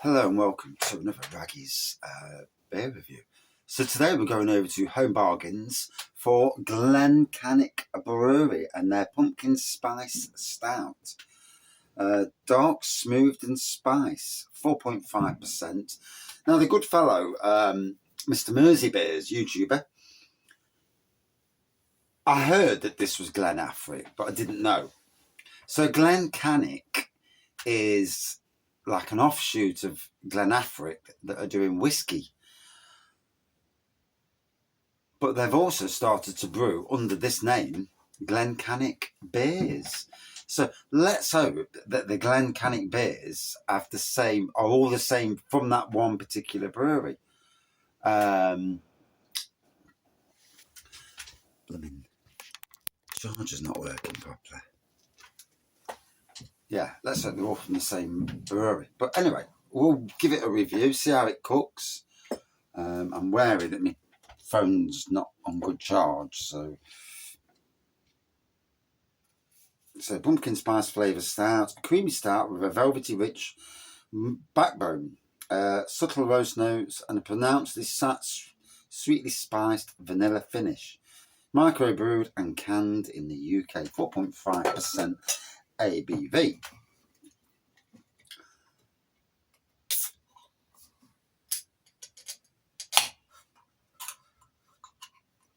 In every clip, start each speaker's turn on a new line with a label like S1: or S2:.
S1: Hello and welcome to another Raggy's beer review. So today we're going over to Home Bargains for Glen Cannich Brewery and their Pumpkin Spiced Stout. Dark, smooth and spice, 4.5%. Now the good fellow, Mr. Mersey Beers, YouTuber, I heard that this was Glen Affric, but I didn't know. So Glen Cannich is like an offshoot of Glen Affric that are doing whiskey. But they've also started to brew under this name, Glen Cannich Beers. So let's hope that the Glen Cannich Beers are all the same from that one particular brewery. Blooming charger's not working properly. Yeah, let's hope they're all from the same brewery. But anyway, we'll give it a review, see how it cooks. I'm wary that my phone's not on good charge, so pumpkin spice flavour stout, creamy stout with a velvety rich backbone, subtle roast notes and a pronouncedly sweetly spiced vanilla finish. Microbrewed and canned in the UK, 4.5% ABV.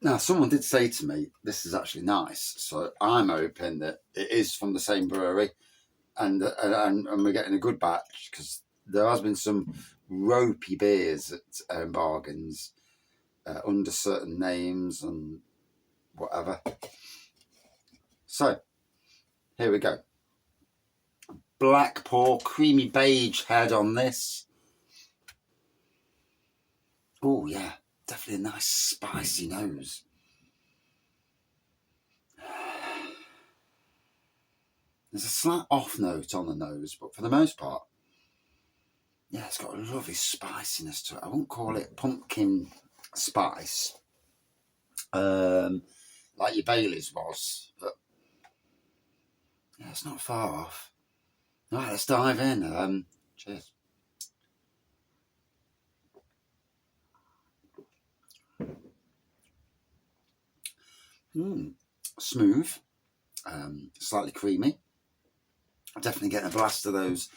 S1: Now, someone did say to me, this is actually nice, so I'm hoping that it is from the same brewery and we're getting a good batch, because there has been some ropey beers at Bargains under certain names and whatever. So, here we go. Black pour, creamy beige head on this. Oh yeah, definitely a nice spicy nose. There's a slight off note on the nose, but for the most part, yeah, it's got a lovely spiciness to it. I won't call it pumpkin spice, like your Bailey's was, but yeah, it's not far off. All right, let's dive in. Cheers. Smooth, slightly creamy. Definitely getting a blast of those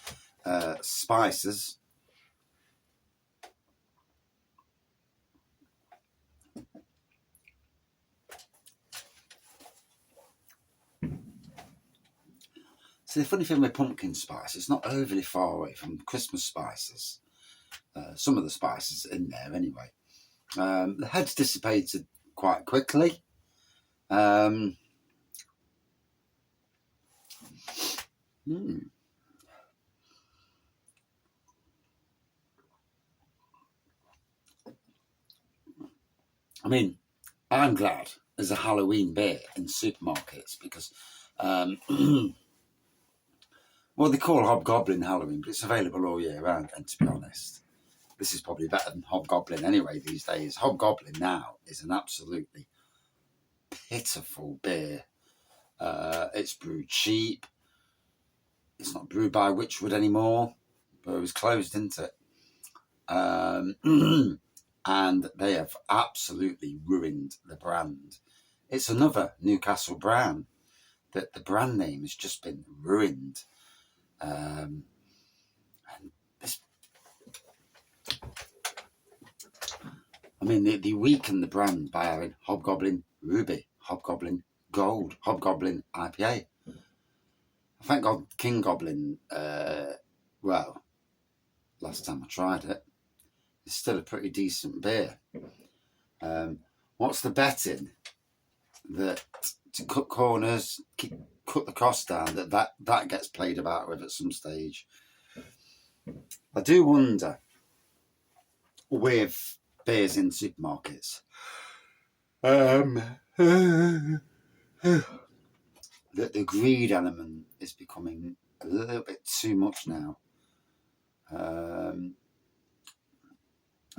S1: spices. See, the funny thing with pumpkin spice, it's not overly far away from Christmas spices. Some of the spices in there anyway. The head's dissipated quite quickly. I mean, I'm glad there's a Halloween beer in supermarkets because, well, they call Hobgoblin Halloween, but it's available all year round. And to be honest, this is probably better than Hobgoblin anyway these days. Hobgoblin now is an absolutely pitiful beer. It's brewed cheap. It's not brewed by Witchwood anymore, but it was closed, isn't it? And they have absolutely ruined the brand. It's another Newcastle brand that the brand name has just been ruined. And this, I mean, they weakened the brand by having Hobgoblin Ruby, Hobgoblin Gold, Hobgoblin IPA. Thank God King Goblin, well, last time I tried it, it's still a pretty decent beer. What's the betting that to cut corners, cut the cost down, that gets played about with at some stage? I do wonder with beers in supermarkets, that the greed element is becoming a little bit too much now.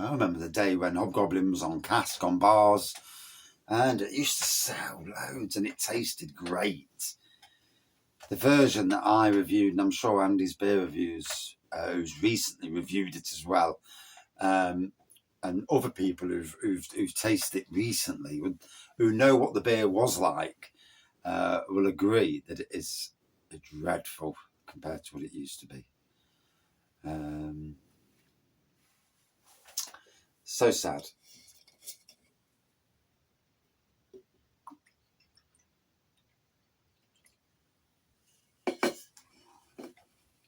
S1: I remember the day when Hobgoblin was on cask on bars, and it used to sell loads and it tasted great. The version that I reviewed, and I'm sure Andy's beer reviews who's recently reviewed it as well, and other people who've tasted it recently, who know what the beer was like, will agree that it is dreadful compared to what it used to be. So sad.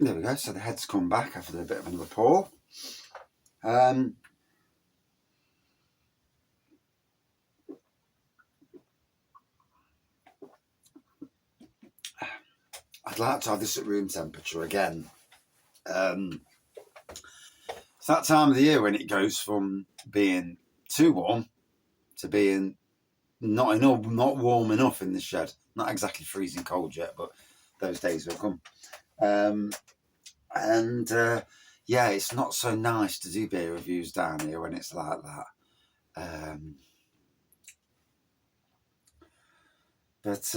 S1: There we go. So the head's come back after a bit of another pour. I'd like to have this at room temperature again. It's that time of the year when it goes from being too warm to being not warm enough in the shed. Not exactly freezing cold yet, but those days will come. Yeah, it's not so nice to do beer reviews down here when it's like that. But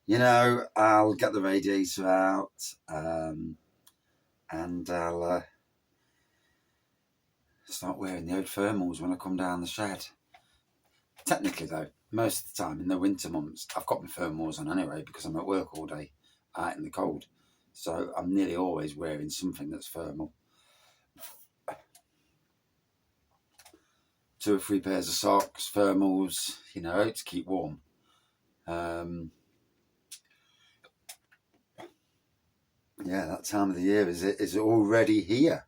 S1: you know, I'll get the radiator out, and I'll start wearing the old thermals when I come down the shed. Technically, though, most of the time in the winter months, I've got my thermals on anyway because I'm at work all day out in the cold. So I'm nearly always wearing something that's thermal. 2 or 3 pairs of socks, thermals, you know, to keep warm. Yeah, that time of the year is already here.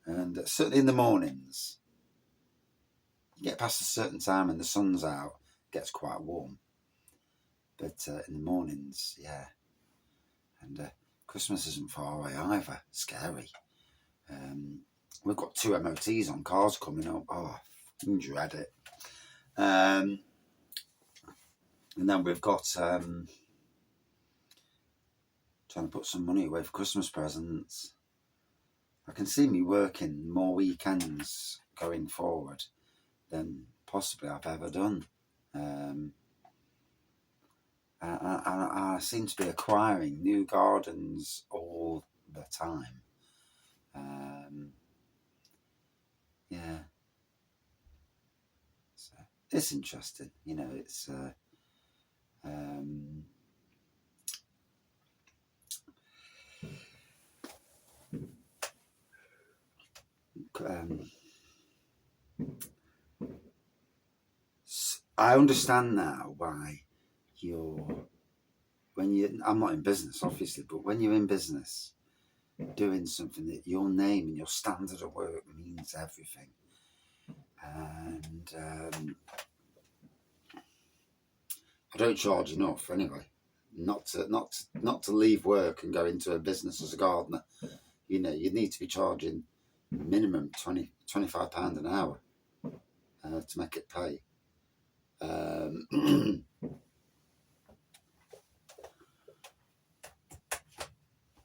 S1: And certainly in the mornings, you get past a certain time and the sun's out, it gets quite warm. But in the mornings, yeah. And Christmas isn't far away either. Scary. We've got 2 MOTs on cars coming up. Oh, I dread it. And then we've got trying to put some money away for Christmas presents. I can see me working more weekends going forward than possibly I've ever done. I seem to be acquiring new gardens all the time. Yeah. So it's interesting, you know, it's I understand now why I'm not in business obviously, but when you're in business doing something that your name and your standard of work means everything. And I don't charge enough anyway. Not to leave work and go into a business as a gardener. You know, you need to be charging minimum £25 an hour to make it pay.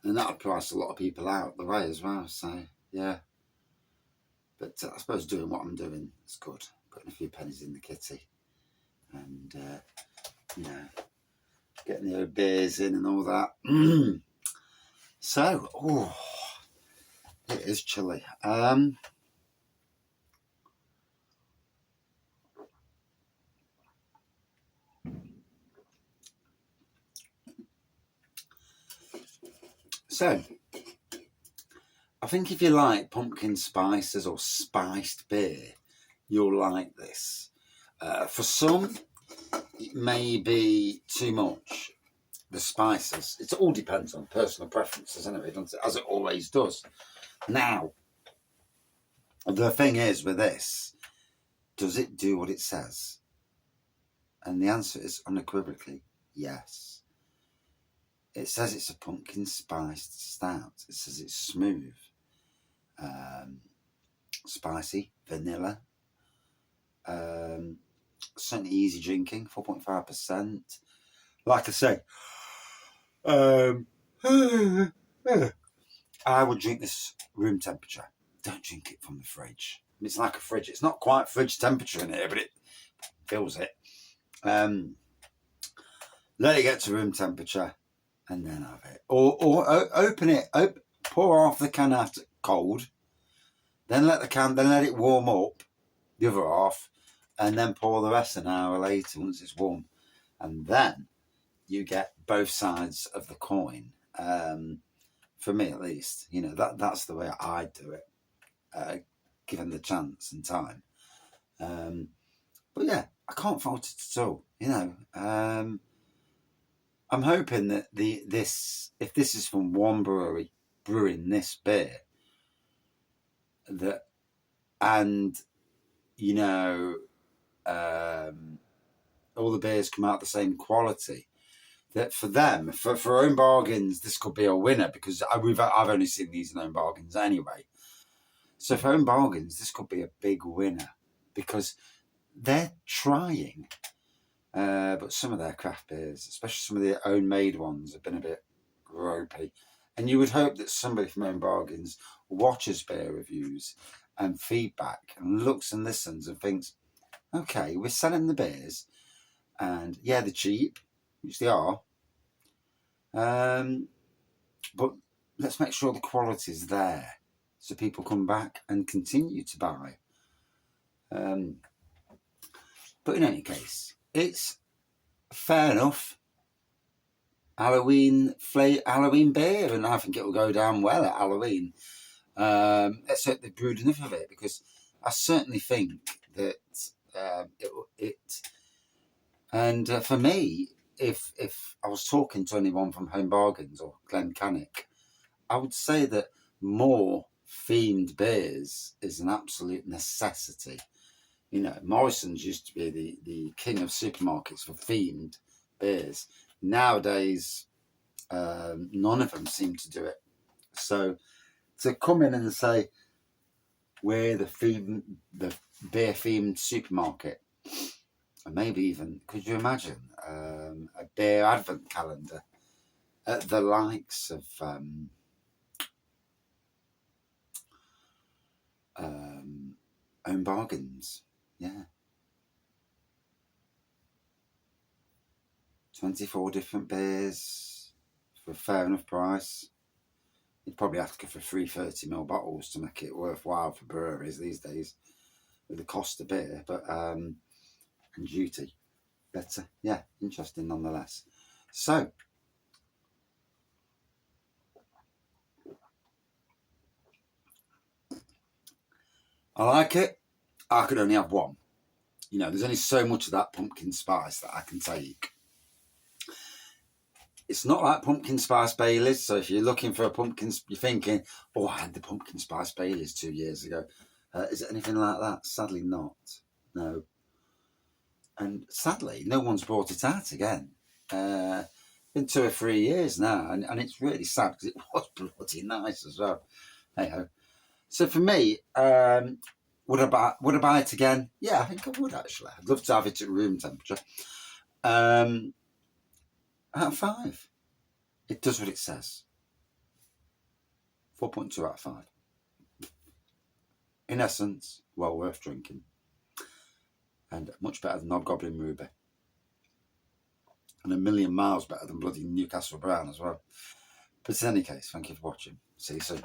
S1: And that'll price a lot of people out the way as well. So yeah, but I suppose doing what I'm doing is good. Putting a few pennies in the kitty, and you know, getting the old beers in and all that. So, oh, it is chilly. So, I think if you like pumpkin spices or spiced beer, you'll like this. For some, it may be too much. The spices, it all depends on personal preferences anyway, doesn't it? As it always does. Now, the thing is with this, does it do what it says? And the answer is unequivocally yes. It says it's a pumpkin spiced stout. It says it's smooth, spicy, vanilla, certainly easy drinking, 4.5%. Like I say, I would drink this room temperature. Don't drink it from the fridge. It's like a fridge. It's not quite fridge temperature in here, but it feels it. Let it get to room temperature, and then have it. Or open it, pour half the can out cold, then let it warm up, the other half, and then pour the rest an hour later once it's warm. And then you get both sides of the coin. For me, at least, that's the way I do it, given the chance and time. But yeah, I can't fault it at all. I'm hoping that if this is from one brewery brewing this beer, all the beers come out the same quality, that for them, for Own Bargains, this could be a winner, because I've only seen these in Own Bargains anyway. So for Own Bargains, this could be a big winner, because they're trying. But some of their craft beers, especially some of the own made ones, have been a bit ropey. And you would hope that somebody from Own Bargains watches beer reviews and feedback and looks and listens and thinks, okay, we're selling the beers, and yeah, they're cheap, which they are. But let's make sure the quality's there, so people come back and continue to buy. But in any case, it's fair enough Halloween beer, and I think it will go down well at Halloween. Let's hope they've brewed enough of it, because I certainly think that for me, if I was talking to anyone from Home Bargains or Glen Cannich, I would say that more themed beers is an absolute necessity. Morrison's used to be the king of supermarkets for themed beers. Nowadays, none of them seem to do it. So to come in and say we're the beer themed supermarket, and maybe even, could you imagine a beer advent calendar at the likes of Own Bargains? Yeah. 24 different beers for a fair enough price. You'd probably have to go for 3 30ml bottles to make it worthwhile for breweries these days, with the cost of beer, but and duty. But yeah, interesting nonetheless. So I like it. I could only have one. There's only so much of that pumpkin spice that I can take. It's not like pumpkin spice Baileys. So if you're looking for you're thinking, oh, I had the pumpkin spice Baileys 2 years ago. Is it anything like that? Sadly not. No. And sadly, no one's brought it out again. Been 2 or 3 years now, and it's really sad, because it was bloody nice as well. Hey ho. So for me, would I buy it again? Yeah, I think I would actually. I'd love to have it at room temperature. Out of 5. It does what it says. 4.2 out of 5. In essence, well worth drinking. And much better than Hobgoblin Ruby. And a million miles better than bloody Newcastle Brown as well. But in any case, thank you for watching. See you soon.